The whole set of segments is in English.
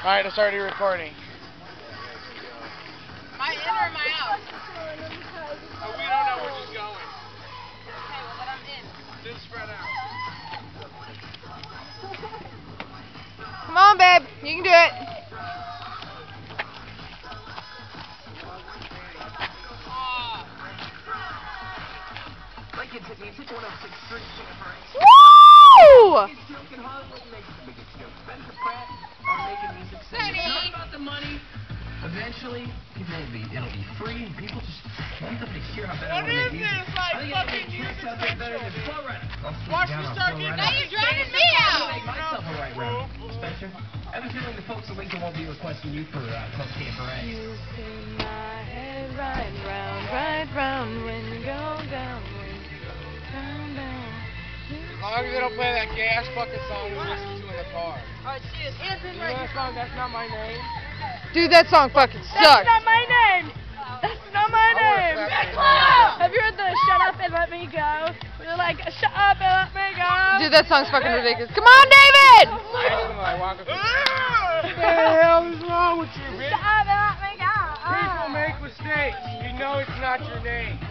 Alright, it's already recording. Am I in or am I out? Oh, we don't know which is going. Okay, well then I'm in. Just spread out. Come on, babe. You can do it. Woo! About the money. Eventually, it'll be free, and people just want them to hear how better What is this? Like fucking music better than Flow Rider. Watch me start getting. Now you're driving me out. Make myself a right round, Spencer. I have a feeling the folks at Lincoln won't be requesting you for cocaine for eggs. You spin my head right round when you go down, down. As long as they don't play that gay ass fucking song we listen to in the car. Alright, cheers. Hands in You right know that here. song? That's not my name. Dude, that song fucking That's sucks. not my name. That's not my name. Have you heard the "Shut Up and Let Me Go"? They're like, "Shut up and let me go." Dude, that song's fucking ridiculous. Come on, David! What the hell is wrong with you, bitch? Shut up and let me go. People make mistakes. You know it's not your name.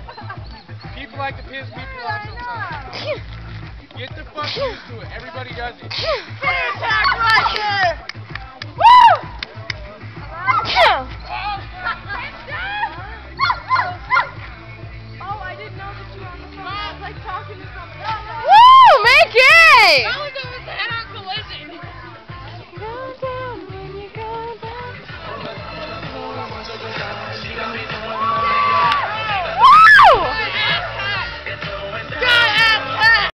People like to piss people off sometimes. Get the fuck used to it. Everybody does it. Attack right there. Woo! Oh, I didn't know that you were on the phone. I was like talking to somebody. Woo! Mickey!